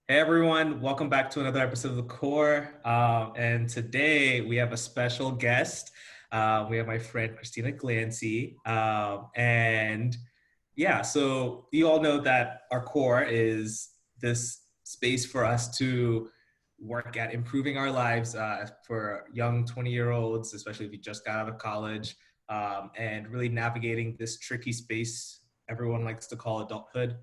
Hey everyone, welcome back to another episode of the Core. And today we have a special guest. We have my friend Christina Glancy. So you all know that our Core is this space for us to work at improving our lives for young 20-year-olds, especially if you just got out of college, and really navigating this tricky space everyone likes to call adulthood.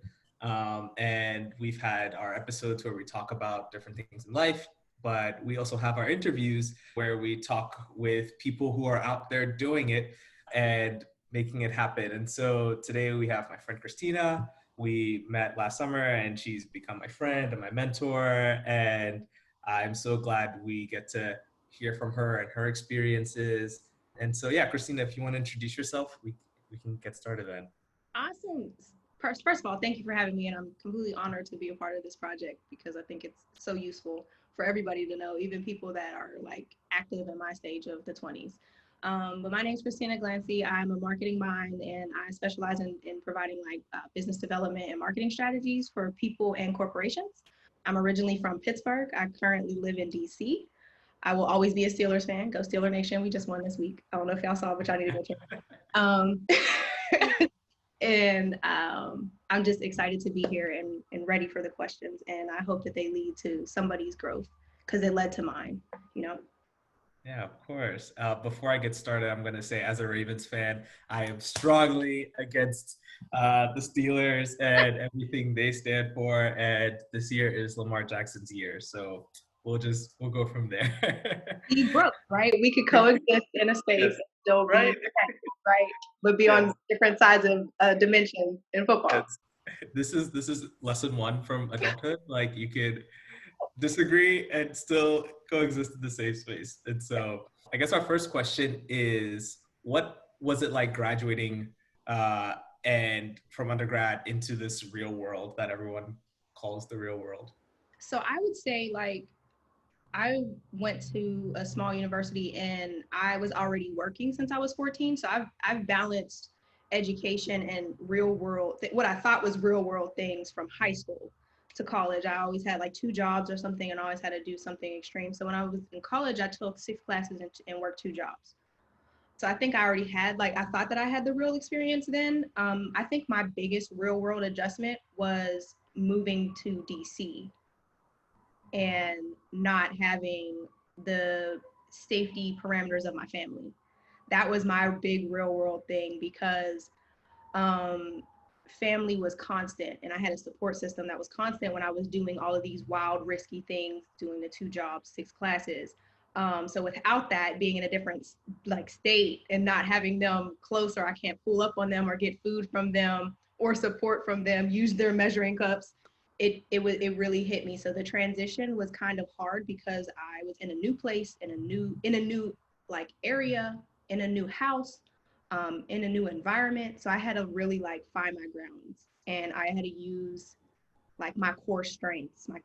And we've had our episodes where we talk about different things in life, but we also have our interviews where we talk with people who are out there doing it and making it happen. And so today we have my friend Christina. We met last summer and she's become my friend and my mentor. And I'm so glad we get to hear from her and her experiences. And so, yeah, Christina, if you want to introduce yourself, we can get started then. Awesome. First of all, thank you for having me, and I'm completely honored to be a part of this project because I think it's so useful for everybody to know, even people that are like active in my stage of the 20s. But my name is Christina Glancy. I'm a marketing mind, and I specialize in providing business development and marketing strategies for people and corporations. I'm originally from Pittsburgh. I currently live in DC. I will always be a Steelers fan. Go Steeler Nation. We just won this week. I don't know if y'all saw, but y'all need to go check it out. And I'm just excited to be here and ready for the questions. And I hope that they lead to somebody's growth because it led to mine, you know? Yeah, of course. Before I get started, I'm going to say, as a Ravens fan, I am strongly against the Steelers and everything they stand for. And this year is Lamar Jackson's year, so we'll go from there. Be growth, right? We could coexist in a space Yes. and still be Right. right, but be Yes. on different sides of dimension in football. Yes. This is lesson one from adulthood. Like you could disagree and still coexist in the same space. And so I guess our first question is, what was it like graduating uh, and from undergrad into this real world that everyone calls the real world? So I would say I went to a small university and I was already working since I was 14. So I've balanced education and real world, what I thought was real world things from high school to college. I always had like two jobs or something and always had to do something extreme. So when I was in college, I took 6 classes and worked two jobs. So I think I already had, like, I thought that I had the real experience then. I think my biggest real world adjustment was moving to DC and not having the safety parameters of my family. That was my big real world thing because um, family was constant and I had a support system that was constant when I was doing all of these wild, risky things, doing the two jobs, 6 classes. So without that, being in a different like state and not having them closer, I can't pull up on them or get food from them or support from them, use their measuring cups. It really hit me. So the transition was kind of hard because I was in a new place, in a new like area, in a new house, in a new environment. So I had to really like find my grounds, and I had to use like my core strengths, my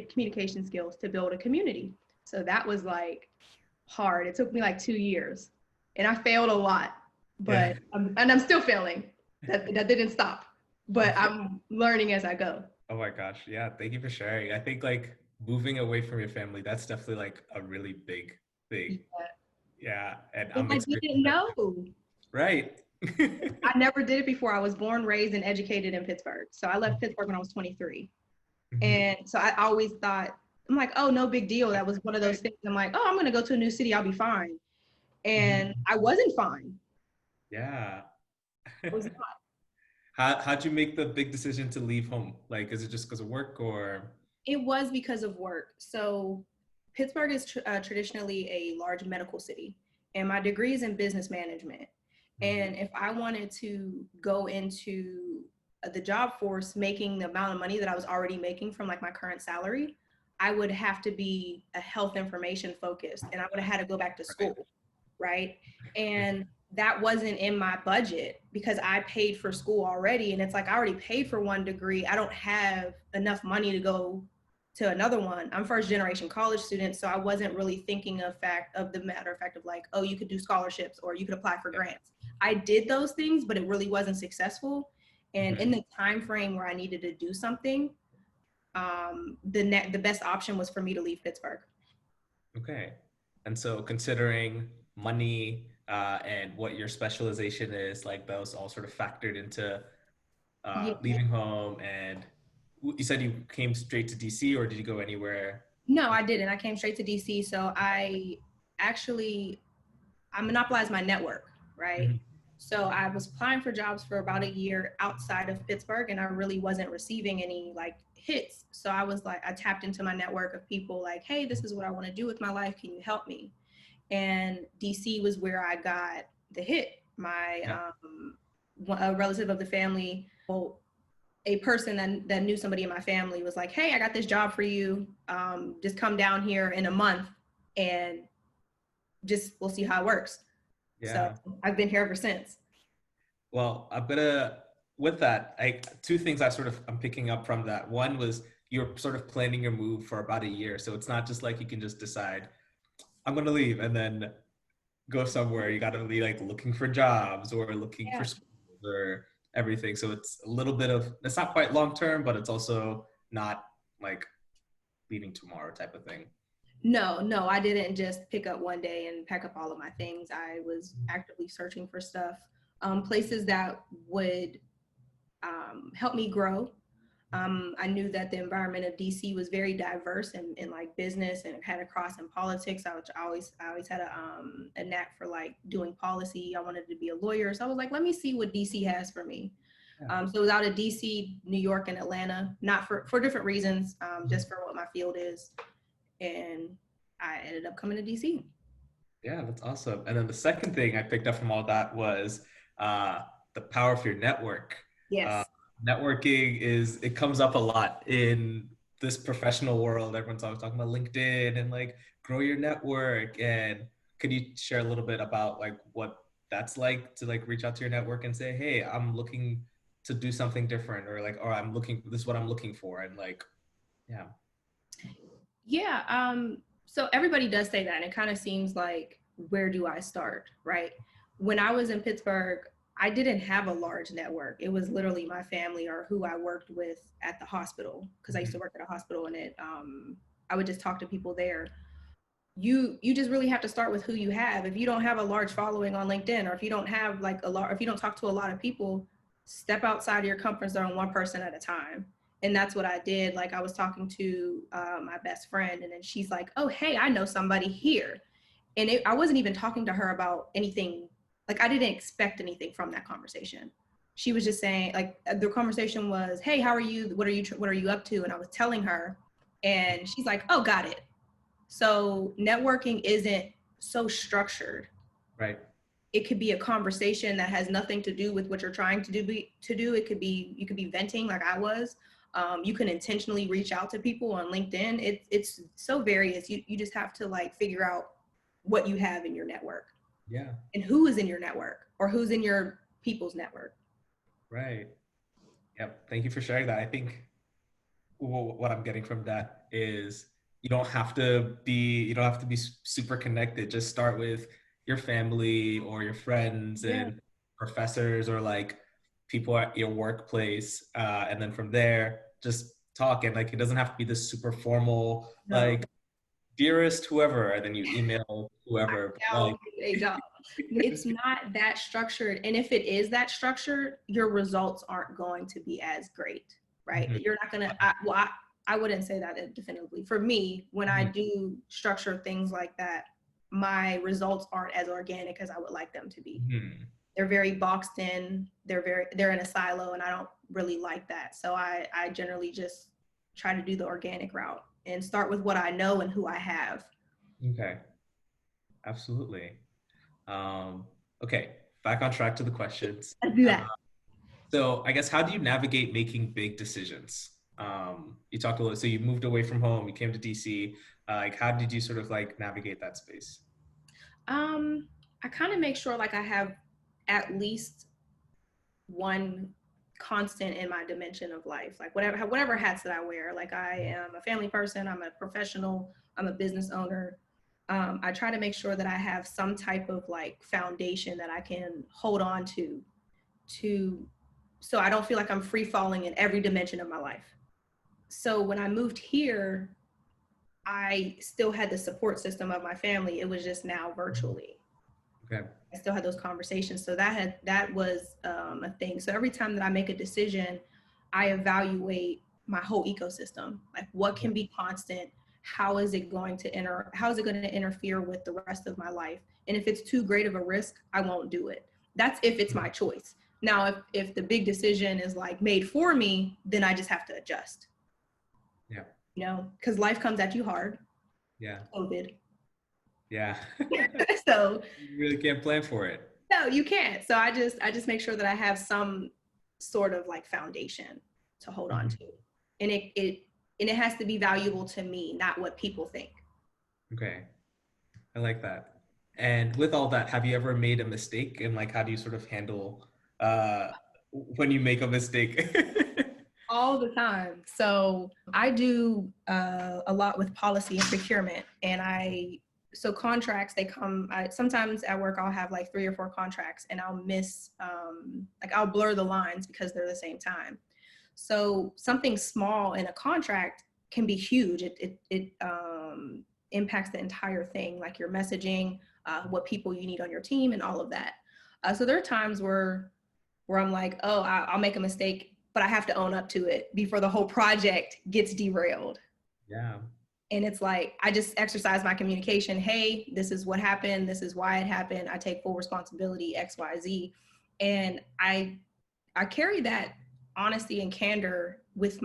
communication skills to build a community. So that was like hard. It took me like 2 years, and I failed a lot, Yeah. but I'm still failing. That didn't stop, but I'm learning as I go. Oh my gosh. Yeah. Thank you for sharing. I think like moving away from your family, that's definitely like a really big thing. Yeah. Yeah. And And I'm I experiencing didn't that know. too. Right. I never did it before. I was born, raised, and educated in Pittsburgh. So I left Pittsburgh when I was 23. Mhm. And so I always thought, I'm like, oh, no big deal. That was one of those things. I'm like, oh, I'm going to go to a new city. I'll be fine. And Mhm. I wasn't fine. Yeah. I was not. How'd you make the big decision to leave home? Like, is it just because of work or? It was because of work. So Pittsburgh is traditionally a large medical city, and my degree is in business management. Mhm. And if I wanted to go into the job force making the amount of money that I was already making from like my current salary, I would have to be a health information focused, and I would have had to go back to Right. school, right? And that wasn't in my budget because I paid for school already. And it's like, I already paid for one degree. I don't have enough money to go to another one. I'm first generation college student. So I wasn't really thinking of the matter of fact of like, oh, you could do scholarships or you could apply for Yeah. grants. I did those things, but it really wasn't successful. And Mhm. in the time frame where I needed to do something, the best option was for me to leave Pittsburgh. Okay. And so considering money and what your specialization is, like those all sort of factored into Yeah. leaving home. And you said you came straight to DC, or did you go anywhere? No, I didn't. I came straight to DC. So I monopolized my network, right? Mhm. So I was applying for jobs for about a year outside of Pittsburgh, and I really wasn't receiving any like hits. So I was like, I tapped into my network of people like, hey, this is what I want to do with my life. Can you help me? And DC was where I got the hit. Yeah. A relative of the family, well, a person that knew somebody in my family was like, hey, I got this job for you. Just come down here in a month and just we'll see how it works. So Yeah. I've been here ever since. Well, I'm gonna with that, two things I'm picking up from that. One was you're sort of planning your move for about a year. So it's not just like you can just decide, I'm gonna leave and then go somewhere. You gotta be like looking for jobs or looking for Yeah. schools or everything. So it's a little bit of, it's not quite long term, but it's also not like leaving tomorrow type of thing. No, I didn't just pick up one day and pack up all of my things. I was actively searching for stuff, places that would help me grow. I knew that the environment of DC was very diverse in like business and had a cross in politics. I always had a knack for like doing policy. I wanted to be a lawyer. So I was like, let me see what DC has for me. Yeah. So it was out of DC, New York, and Atlanta, not for different reasons, just for what my field is. And I ended up coming to DC. Yeah, that's awesome. And then the second thing I picked up from all that was uh, the power of your network. Uh, Yes. networking it comes up a lot in this professional world. Everyone's always talking about LinkedIn and like grow your network. And could you share a little bit about like what that's like to like reach out to your network and say, hey, I'm looking to do something different, or like, or this is what I'm looking for. And like, yeah. Yeah. So everybody does say that, and it kind of seems like, where do I start, right? When I was in Pittsburgh, I didn't have a large network. It was literally my family or who I worked with at the hospital, because I used to Mhm. work at a hospital, and I would just talk to people there. You just really have to start with who you have. If you don't have a large following on LinkedIn, or if you don't have like if you don't talk to a lot of people, step outside of your comfort zone one person at a time. And that's what I did. Like, I was talking to my best friend, and then she's like, oh, hey, I know somebody here. And I wasn't even talking to her about anything. Like, I didn't expect anything from that conversation. She was just saying, like, the conversation was, hey, how are you? What are you up to? And I was telling her, and she's like, oh, got it. So networking isn't so structured. Right. It could be a conversation that has nothing to do with what you're trying to do. It could be, you could be venting like I was. You can intentionally reach out to people on LinkedIn. It's so various. You just have to like figure out what you have in your network Yeah. and who is in your network or who's in your people's network. Right. Yep. Thank you for sharing that. I think what I'm getting from that is you don't have to be super connected. Just start with your family or your friends Yeah. and professors or like people at your workplace, and then from there just talk. And like it doesn't have to be this super formal No. like dearest whoever, and then you email whoever. But Now like a job. It's not that structured. And if it is that structured, your results aren't going to be as great, right? Mhm, You're not going to, I wouldn't say that definitively. For me, when I mhm, do structure things like that, my results aren't as organic as I would like them to be. mhm. They're very boxed in. They're in a silo, and I don't really like that. So I generally just try to do the organic route and start with what I know and who I have. Okay, absolutely. Um, okay, back on track to the questions. I do that. So I guess how do you navigate making big decisions? You talked a little, so you moved away from home, you came to DC. Like, how did you sort of like navigate that space? I kind of make sure like I have at least one constant in my dimension of life. Like whatever hats that I wear. Like, I am a family person, I'm a professional, I'm a business owner. I try to make sure that I have some type of like foundation that I can hold on to so I don't feel like I'm free falling in every dimension of my life. So when I moved here, I still had the support system of my family. It was just now virtually. Okay. I still had those conversations. So that was a thing. So every time that I make a decision, I evaluate my whole ecosystem. Like what Yeah. can be constant? How is it going to interfere with the rest of my life? And if it's too great of a risk, I won't do it. That's if it's my choice. Now, if the big decision is like made for me, then I just have to adjust. Yeah. You know, because life comes at you hard. Yeah. COVID. Yeah. So You really can't plan for it. no, you can't. So I just make sure that I have some sort of like foundation to hold on to. And it has to be valuable to me, not what people think. Okay. I like that. And with all that, have you ever made a mistake? And like, how do you sort of handle uh, when you make a mistake? All the time. So I do a lot with policy and procurement, and so contracts, they come, sometimes at work I'll have like 3 or 4 contracts and I'll miss, like I'll blur the lines because they're the same time. So something small in a contract can be huge. It impacts the entire thing, like your messaging, what people you need on your team and all of that. So there are times where I'm like, oh, I'll make a mistake, but I have to own up to it before the whole project gets derailed. Yeah. And it's like, I just exercise my communication. Hey, this is what happened. This is why it happened. I take full responsibility, X, Y, Z. And I carry that honesty and candor with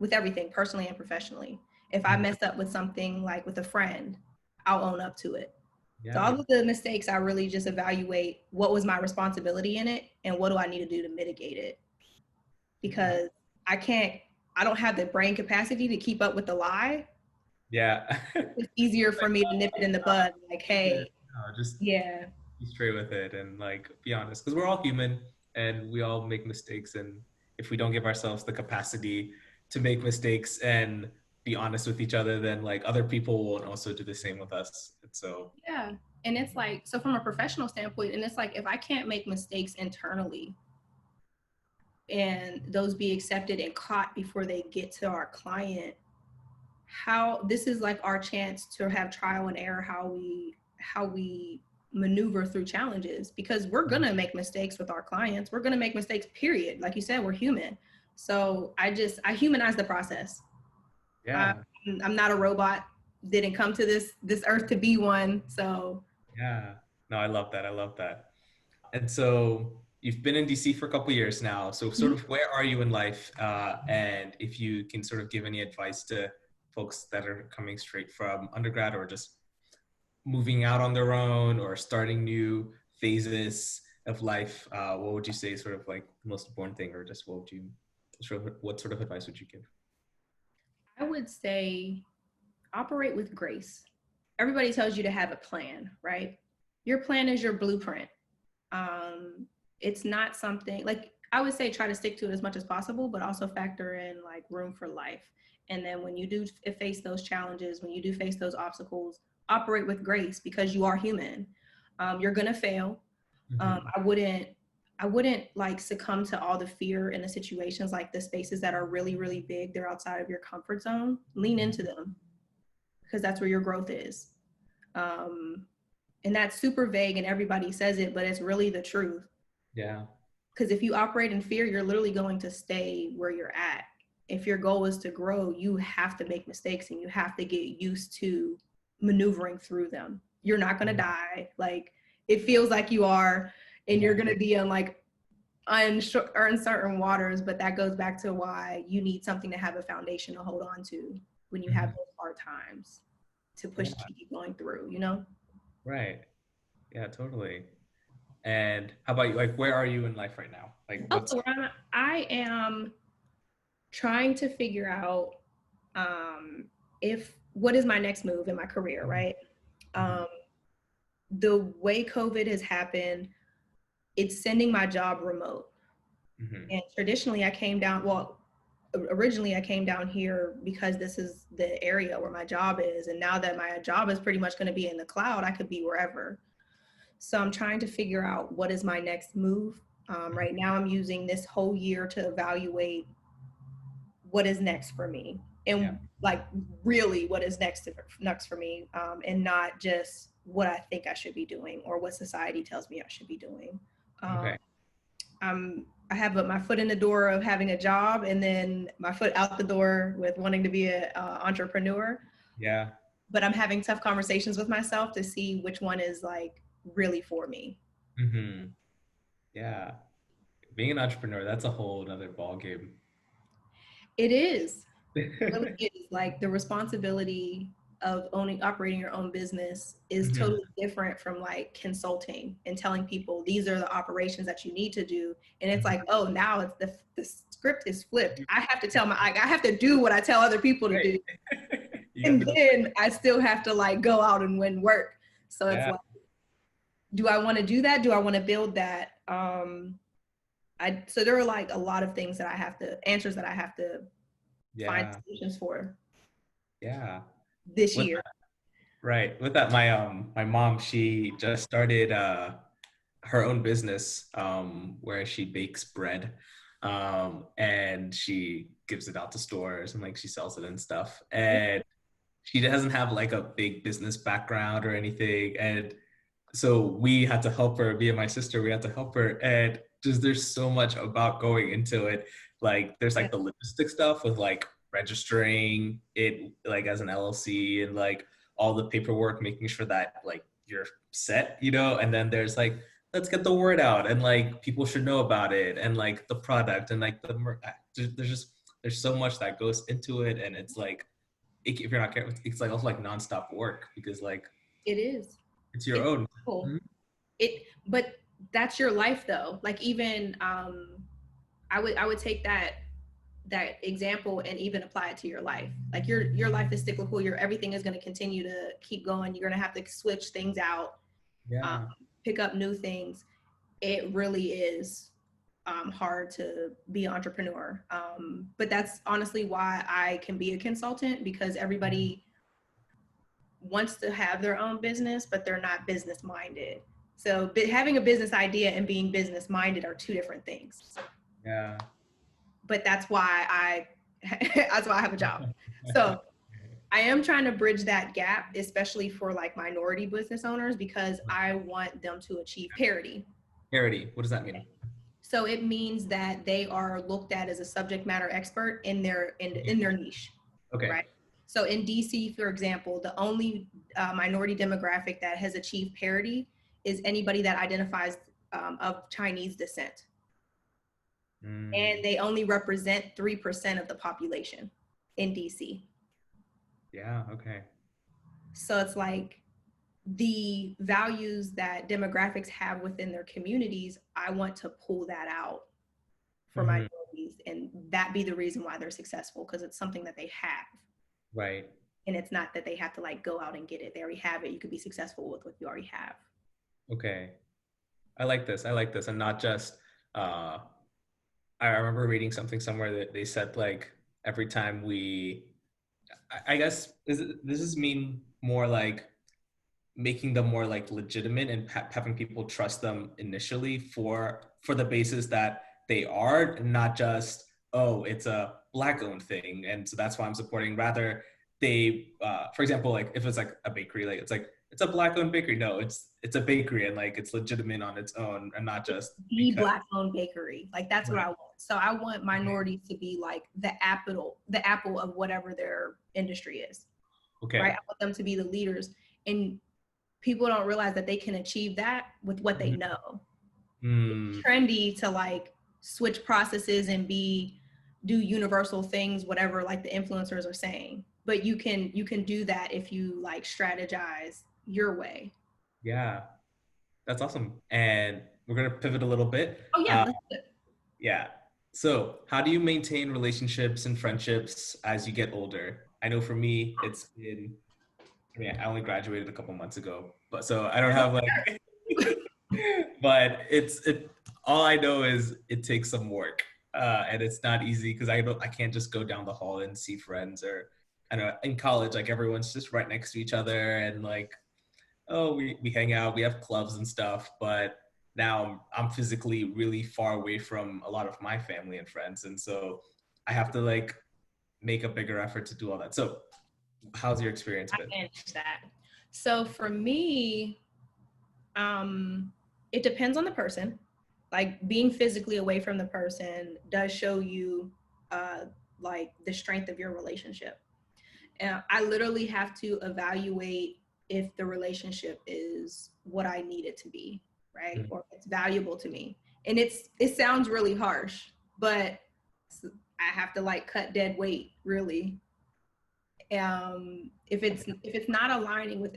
with everything, personally and professionally. If I mess up with something, like with a friend, I'll own up to it. So Yeah. all of the mistakes, I really just evaluate what was my responsibility in it and what do I need to do to mitigate it. Because I don't have the brain capacity to keep up with the lie. Yeah. It's easier for me to nip it in the bud. Like, Yeah. hey, No, just yeah, be straight with it and like be honest because we're all human and we all make mistakes. And if we don't give ourselves the capacity to make mistakes and be honest with each other, then like other people will also do the same with us. And so, yeah. And it's like, so from a professional standpoint, and it's like, if I can't make mistakes internally and those be accepted and caught before they get to our client, how this is like our chance to have trial and error, how we maneuver through challenges, because we're going to make mistakes with our clients. We're going to make mistakes, period. Like you said, we're human. So I humanize the process. yeah. I'm not a robot, didn't come to this earth to be one. So Yeah. No, I love that. I love that. And so you've been in DC for a couple of years now. So sort of where are you in life? And if you can sort of give any advice to folks that are coming straight from undergrad or just moving out on their own or starting new phases of life, what would you say is sort of like the most important thing, or just what sort of advice would you give? I would say operate with grace. Everybody tells you to have a plan, right? Your plan is your blueprint. It's not something like, I would say try to stick to it as much as possible, but also factor in like room for life. And then when you do face those challenges, when you do face those obstacles, operate with grace because you are human. You're gonna fail. Mm-hmm. I wouldn't like succumb to all the fear in the situations, like the spaces that are really, really big. They're outside of your comfort zone. Lean into them because that's where your growth is. Um, and that's super vague and everybody says it, but it's really the truth. Yeah. Because if you operate in fear, you're literally going to stay where you're at. If your goal is to grow, you have to make mistakes and you have to get used to maneuvering through them. You're not going to die. Like it feels like you are, and you're going to be on like uncertain waters, but that goes back to why you need something to have a foundation to hold on to when you have those hard times to push Yeah. to keep going through, you know? Right. Yeah, totally. And how about you? Like, where are you in life right now? Like, what's, Also, I am trying to figure out if what is my next move in my career, right? Um, the way COVID has happened, it's sending my job remote. mm-hmm. And traditionally, originally I came down here because this is the area where my job is. And now that my job is pretty much going to be in the cloud, I could be wherever. So I'm trying to figure out what is my next move. Right now, I'm using this whole year to evaluate what is next for me, Yeah. and like really what is next for me, and not just what I think I should be doing or what society tells me I should be doing. Okay. I have my foot in the door of having a job, and then my foot out the door with wanting to be an entrepreneur. Yeah. But I'm having tough conversations with myself to see which one is like really for me. Hmm. Yeah. Being an entrepreneur, that's a whole other ball game. It is. It really is. Like the responsibility of operating your own business is Hmm. totally different from like consulting and telling people these are the operations that you need to do. And it's like, oh, now it's the script is flipped. I have to I have to do what I tell other people to Right. do. You have And to go. then I still have to like go out and win work. So it's Yeah. like, do I want to do that? Do I want to build that? So there are like a lot of things that answers that I have to find Yeah. solutions for Yeah. this With year. that, right. With that, my mom, she just started her own business where she bakes bread. And she gives it out to stores and like she sells it and stuff. And she doesn't have like a big business background or anything. And so we had to help her, me and my sister, we had to help her. And just there's so much about going into it. Like there's Yeah, like the logistic stuff with like registering it like as an LLC and like all the paperwork, making sure that like you're set, you know, and then there's like, let's get the word out and like people should know about it and like the product and like there's just, there's so much that goes into it. And it's like, if you're not careful, it's like also like nonstop work because like it is. it's your It's own. cool. Mhm. But that's your life though. Like even I would take that example and even apply it to your life. Like your life is cyclical. Everything is going to continue to keep going. You're going to have to switch things out, um, Yeah. pick up new things. It really is hard to be an entrepreneur. But that's honestly why I can be a consultant, because everybody wants to have their own business, but they're not business minded. So having a business idea and being business minded are two different things. Yeah. But that's why that's why I have a job. So I am trying to bridge that gap, especially for like minority business owners, because I want them to achieve parity. Parity. What does that mean? So it means that they are looked at as a subject matter expert in their niche, Okay. right? So in DC, for example, the only minority demographic that has achieved parity is anybody that identifies of Chinese descent, and Mm, they only represent 3% of the population in DC. yeah. Okay. So it's like the values that demographics have within their communities, I want to pull that out for Hmm. minorities, and that be the reason why they're successful, because it's something that they have. Right. And it's not that they have to like go out and get it. They already have it. You could be successful with what you already have. Okay. I like this. I like this. And not just, uh, I remember reading something somewhere that they said like every time I guess this is mean more like making them more like legitimate and having people trust them initially for the basis that they are, not just, oh, it's a black owned thing and so that's why I'm supporting. Rather they for example, like if it's like a bakery, like it's a black owned bakery. No, it's a bakery and like it's legitimate on its own and not just The because. black owned bakery. Like that's what Right. I want. So I want minorities to be like the apple of whatever their industry is. Right. Okay. I want them to be the leaders. And people don't realize that they can achieve that with what they know. Mm, Trendy to like switch processes and do universal things, whatever like the influencers are saying. But you can do that if you like strategize your way. yeah, that's awesome. And we're gonna pivot a little bit. Oh yeah, let's do it. Yeah. So, how do you maintain relationships and friendships as you get older? I know for me, it's been, I mean, I only graduated a couple months ago, but so I don't have like, but all I know is it takes some work. And it's not easy because I can't just go down the hall and see friends or, I know in college, like everyone's just right next to each other and like, oh, we hang out, we have clubs and stuff, but now I'm physically really far away from a lot of my family and friends. And so I have to like make a bigger effort to do all that. So how's your experience I been? manage that. So for me, it depends on the person. Like being physically away from the person does show you like the strength of your relationship. And I literally have to evaluate if the relationship is what I need it to be, right? Or if it's valuable to me. And it sounds really harsh, but I have to like cut dead weight, really. If it's not aligning with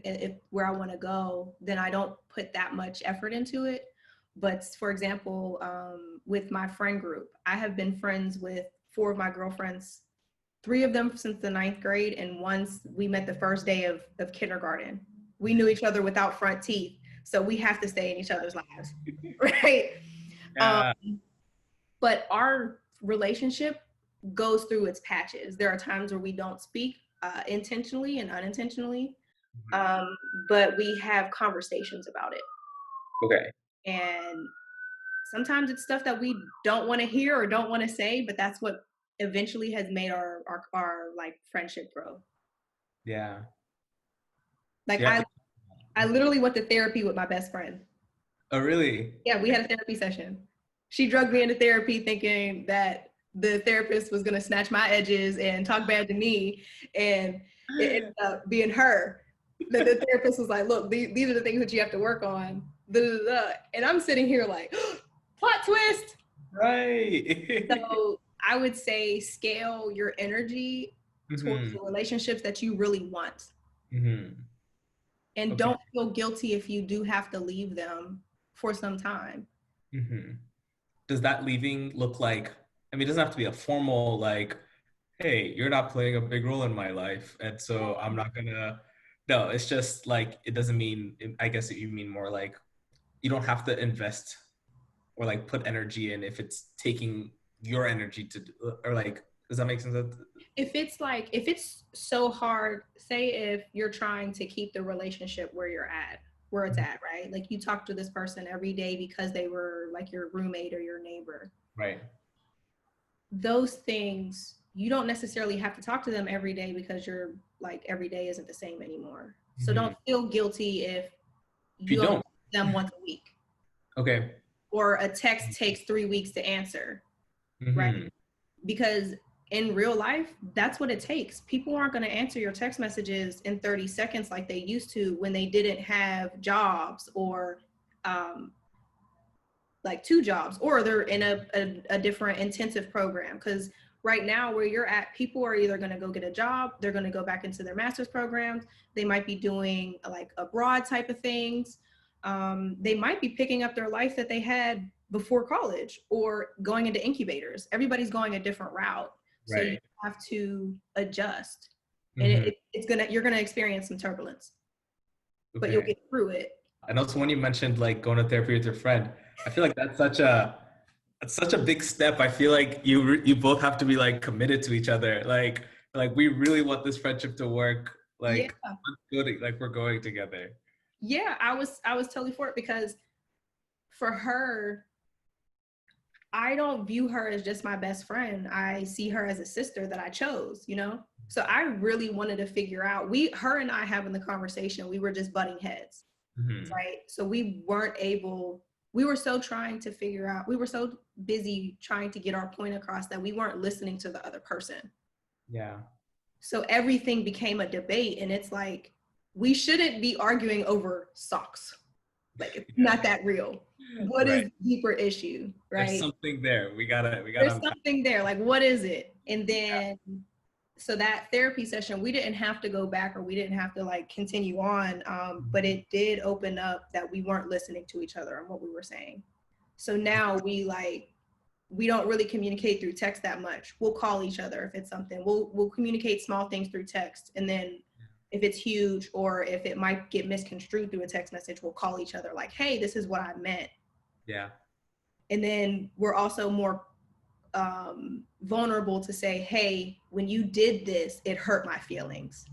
where I want to go, then I don't put that much effort into it. But for example, with my friend group, I have been friends with 4 of my girlfriends, 3 of them since the 9th grade, and once we met the first day of kindergarten. We knew each other without front teeth, so we have to stay in each other's lives, right? Yeah. But our relationship goes through its patches. There are times where we don't speak intentionally and unintentionally, but we have conversations about it. Okay. And sometimes it's stuff that we don't want to hear or don't want to say, but that's what eventually has made our like friendship grow. Yeah. Like Yeah. I literally went to therapy with my best friend. Oh, really? Yeah, we had a therapy session. She drugged me into therapy thinking that the therapist was going to snatch my edges and talk bad to me, and it ended up being her. The therapist was like, look, these are the things that you have to work on. And I'm sitting here like, plot twist. Right. So I would say scale your energy towards the relationships that you really want. And Okay. don't feel guilty if you do have to leave them for some time. Does that leaving look like, I mean, it doesn't have to be a formal, like, hey, you're not playing a big role in my life, and so I'm not gonna, no, it's just like, it doesn't mean, I guess you mean more like, you don't have to invest or like put energy in if it's taking your energy to, or like, does that make sense? If it's so hard, say if you're trying to keep the relationship where it's at, right? Like you talk to this person every day because they were like your roommate or your neighbor. Right. Those things, you don't necessarily have to talk to them every day because you're like every day isn't the same anymore. So don't feel guilty if you only talk to them once a week. Okay. Or a text takes 3 weeks to answer, right? Because in real life, that's what it takes. People aren't going to answer your text messages in 30 seconds like they used to when they didn't have jobs or like 2 jobs, or they're in a different intensive program. Because right now where you're at, people are either going to go get a job, they're going to go back into their master's programs, they might be doing like abroad type of things. They might be picking up their life that they had before college or going into incubators. Everybody's going a different route. So you have to adjust, and you're gonna experience some turbulence, but you'll get through it. And also when you mentioned like going to therapy with your friend, I feel like that's such a big step. I feel like you both have to be like committed to each other. Like we really want this friendship to work. Like good, like we're going together. Yeah, I was totally for it, because for her, I don't view her as just my best friend. I see her as a sister that I chose, you know? So I really wanted to figure out, her and I having the conversation, we were just butting heads, right? So we were so trying to figure out, we were so busy trying to get our point across that we weren't listening to the other person. Yeah. So everything became a debate, and it's like, we shouldn't be arguing over socks. Like, it's not that real. What is the deeper issue, right? There's something there. We gotta. There's something there. Like, what is it? And then, so that therapy session, we didn't have to go back, or we didn't have to like continue on. But it did open up that we weren't listening to each other and what we were saying. So now we don't really communicate through text that much. We'll call each other if it's something. We'll communicate small things through text, and then if it's huge or if it might get misconstrued through a text message, we'll call each other like, hey, this is what I meant. Yeah. And then we're also more vulnerable to say, hey, when you did this, it hurt my feelings.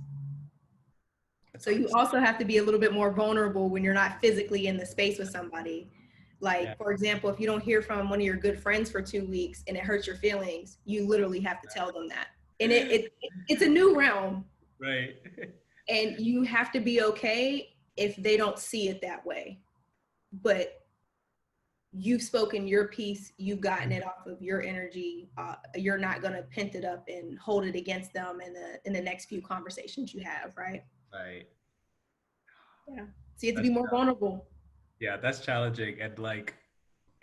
So you also have to be a little bit more vulnerable when you're not physically in the space with somebody. Like, for example, if you don't hear from one of your good friends for 2 weeks and it hurts your feelings, you literally have to tell them that. And it's a new realm. Right. And you have to be okay if they don't see it that way. But you've spoken your piece, you've gotten it off of your energy. You're not going to pent it up and hold it against them in the next few conversations you have, right? Right. Yeah. So you have to That's be more vulnerable. Yeah, that's challenging. And like,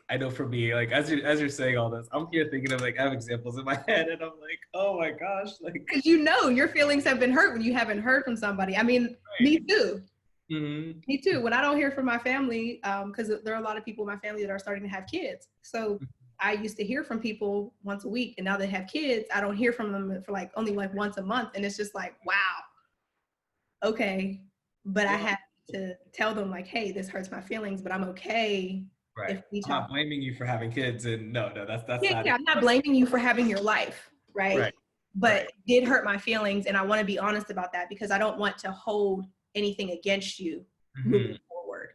I know for me, like as you're saying all this, I'm here thinking of like I have examples in my head, and I'm like, oh my gosh, like. Because you know your feelings have been hurt when you haven't heard from somebody. I mean, Right. me too. Mm-hmm. Me too. When I don't hear from my family, because there are a lot of people in my family that are starting to have kids. So I used to hear from people once a week, and now they have kids. I don't hear from them for like only like once a month, and it's just like, wow, okay. But I Well, have to tell them like, hey, this hurts my feelings, but I'm okay right. if we I'm not talk. blaming you for having kids, and no, that's Yeah, not yeah, it. I'm not blaming you for having your life, right? Right. But Right. it did hurt my feelings, and I want to be honest about that because I don't want to hold anything against you Mm-hmm. moving forward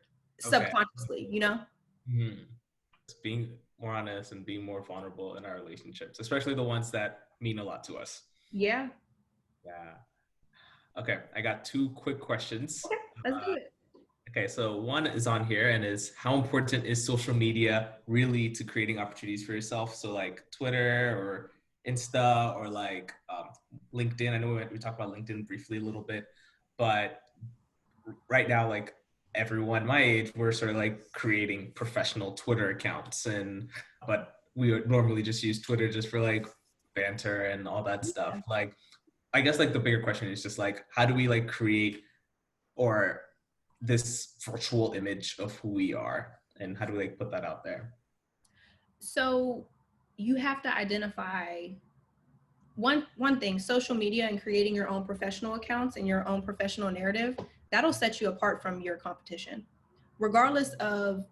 Okay. subconsciously, you know? Mm-hmm. Just being more honest and being more vulnerable in our relationships, especially the ones that mean a lot to us. Yeah. Yeah. Okay, I got two quick questions. Okay, let's do it. Okay, so one is on here and is how important is social media really to creating opportunities for yourself? So like Twitter or Insta or like LinkedIn. I know we talked about LinkedIn briefly a little bit, but right now, like everyone my age, we're sort of like creating professional Twitter accounts, and but we would normally just use Twitter just for like banter and all that stuff. Like, I guess like the bigger question is just like, how do we like create or this virtual image of who we are, and how do we like put that out there? So you have to identify one thing, social media and creating your own professional accounts and your own professional narrative, that'll set you apart from your competition. Regardless of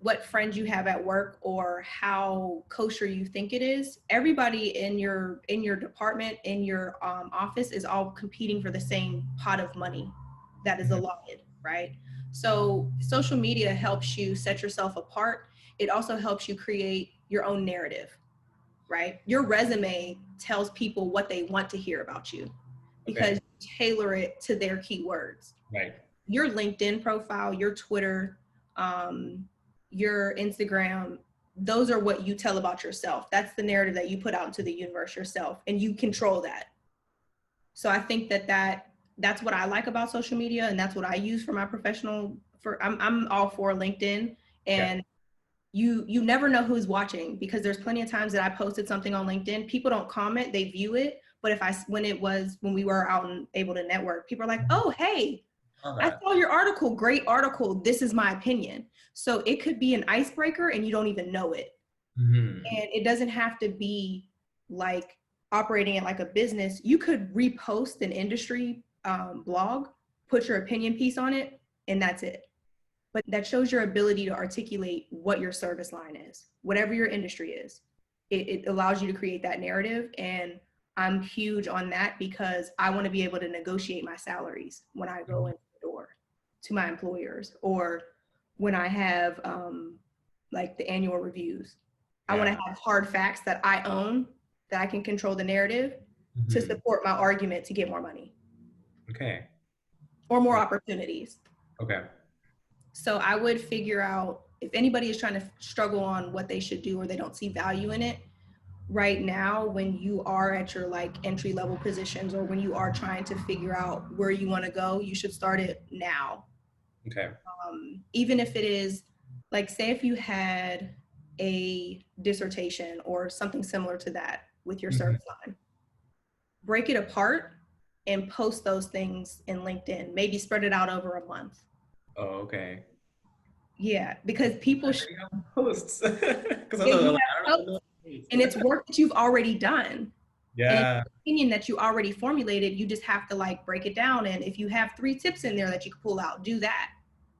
what friends you have at work or how kosher you think it is, everybody in your department, in your office is all competing for the same pot of money that is allotted, right? So social media helps you set yourself apart. It also helps you create your own narrative, right? Your resume tells people what they want to hear about you because Okay. you tailor it to their keywords. Right. Your LinkedIn profile, your Twitter, your Instagram, those are what you tell about yourself. That's the narrative that you put out into the universe yourself, and you control that. So I think that's what I like about social media, and that's what I use for my professional. I'm all for LinkedIn, Okay. and you never know who's watching because there's plenty of times that I posted something on LinkedIn, people don't comment, they view it, but when we were out and able to network, people are like, oh hey, All I that. saw your article, great article, this is my opinion. So it could be an icebreaker and you don't even know it. Mm-hmm. And it doesn't have to be like operating it like a business. You could repost an industry blog, put your opinion piece on it, and that's it. But that shows your ability to articulate what your service line is, whatever your industry is. It allows you to create that narrative. And I'm huge on that because I want to be able to negotiate my salaries when I go in the door to my employers or when I have like the annual reviews. I want to Yeah. have hard facts that I own, that I can control the narrative to Mm-hmm. support my argument to get more money Okay. or more opportunities. Okay. So I would figure out if anybody is trying to struggle on what they should do or they don't see value in it right now, when you are at your like entry level positions or when you are trying to figure out where you want to go, you should start it now. Okay. Even if it is like, say if you had a dissertation or something similar to that with your Mm-hmm. service line, break it apart and post those things in LinkedIn, maybe spread it out over a month. Oh, okay. Yeah, because people There you have posts. Because I yeah, was you like, I have don't know. posts and it's work that you've already done. And it's Yeah. an opinion that you already formulated. You just have to like break it down. And if you have 3 tips in there that you can pull out, do that.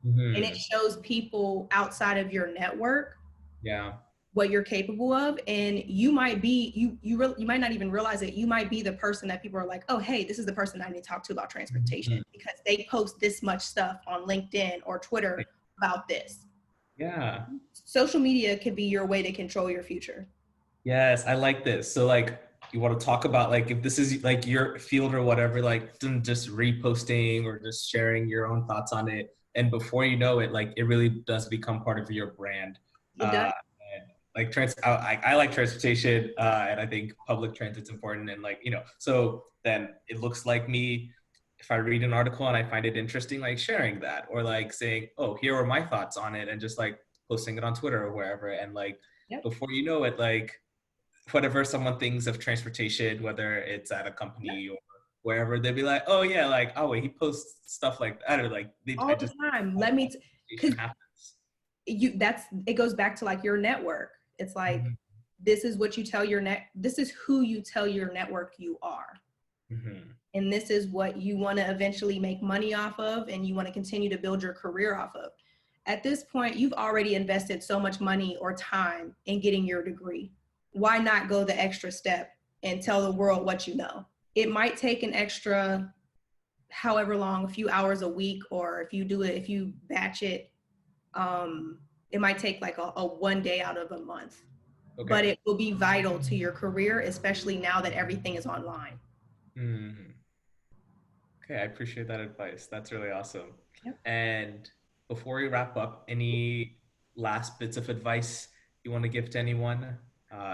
And it Mm-hmm. shows people outside of your network Yeah. what you're capable of. And you might be, you might not even realize it. You might be the person that people are like, oh, hey, this is the person I need to talk to about transportation Mm-hmm. because they post this much stuff on LinkedIn or Twitter about this. Yeah. Social media could be your way to control your future. Yes, I like this. So like you want to talk about like if this is like your field or whatever, like just reposting or just sharing your own thoughts on it, and before you know it, like it really does become part of your brand. It does. And like I like transportation, and I think public transit's important, and like so then it looks like me. If I read an article and I find it interesting, like sharing that or like saying, oh, here are my thoughts on it, and just like posting it on Twitter or wherever, and like Yep. before you know it, like whatever someone thinks of transportation, whether it's at a Yep. company or wherever, they'll be like, oh yeah, like oh wait, he posts stuff like that, or like I All the just time. conversation Because happens. it goes back to like your network. It's like, Mm-hmm. this is what you tell this is who you tell your network you are. Mm-hmm. And this is what you want to eventually make money off of, and you want to continue to build your career off of. At this point, you've already invested so much money or time in getting your degree. Why not go the extra step and tell the world what you know? It might take an extra however long, a few hours a week, or if you batch it, it might take like a 1 day out of a month, but Okay. it will be vital to your career, especially now that everything is online. Mm-hmm. Okay, I appreciate that advice. That's really awesome. Yep. And before we wrap up, any last bits of advice you want to give to anyone?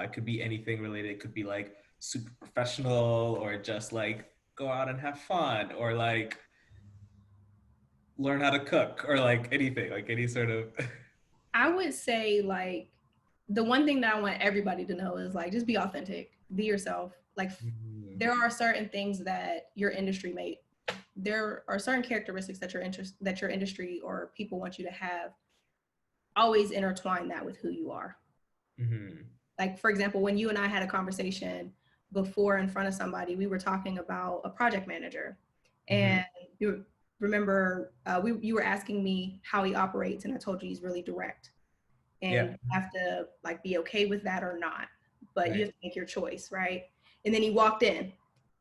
It could be anything related. It could be like super professional or just like go out and have fun or like learn how to cook or like anything, like any sort of. I would say like the one thing that I want everybody to know is like, just be authentic, be yourself. Like Mhm. there are certain things that your industry may, there are certain characteristics that your industry or people want you to have. Always intertwine that with who you are. Mhm. Like for example, when you and I had a conversation before in front of somebody, we were talking about a project manager, Mhm. and you remember you were asking me how he operates, and I told you he's really direct, and Yeah. you have to like be okay with that or not, but you Right. have to make your choice, right? And then he walked in and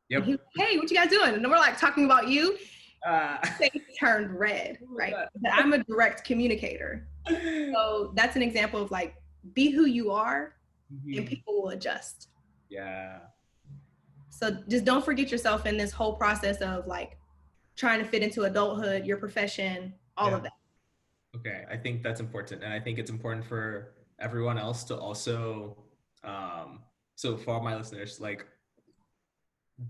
he was Yep. like, hey, what you guys doing? And we're like talking about you. Uh, Face turned red, oh my right? God. But I'm a direct communicator. So that's an example of like, be who you are and Mhm. people will adjust. Yeah. So just don't forget yourself in this whole process of like trying to fit into adulthood, your profession, all Yeah. of that. Okay. I think that's important. And I think it's important for everyone else to also, um, so for all my listeners, like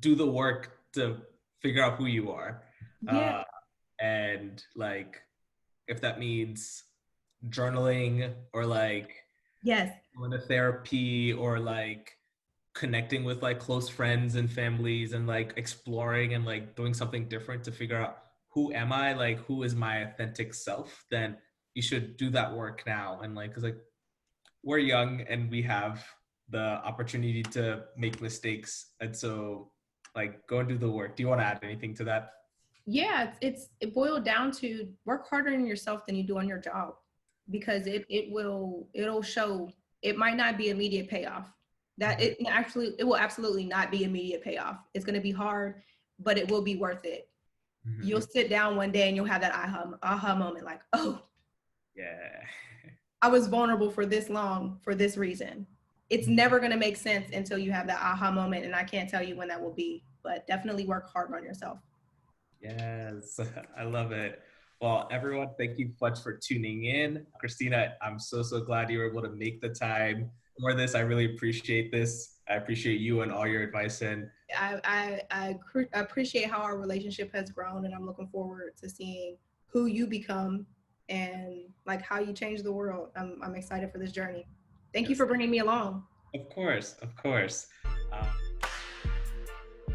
do the work to figure out who you are. Yeah. Uh, and like, if that means journaling or like Yes. going to therapy or like connecting with like close friends and families and like exploring and like doing something different to figure out who am I, like who is my authentic self, then you should do that work now. And like, because like we're young and we have the opportunity to make mistakes, and so like go and do the work. Do you want to add anything to that? Yeah. It boiled down to work harder on yourself than you do on your job, because it'll show. It might not be immediate payoff. It will absolutely not be immediate payoff. It's going to be hard, but it will be worth it. Mm-hmm. You'll sit down one day and you'll have that aha moment, like, oh, Yeah. I was vulnerable for this long for this reason. It's never going to make sense until you have that aha moment, and I can't tell you when that will be, but definitely work hard on yourself. Yes, I love it. Well, everyone, thank you much for tuning in. Christina, I'm so glad you were able to make the time for this. I really appreciate this. I appreciate you and all your advice. And I appreciate how our relationship has grown, and I'm looking forward to seeing who you become and like how you change the world. I'm excited for this journey. Thank you yes, for bringing me along. of course, of course. Um,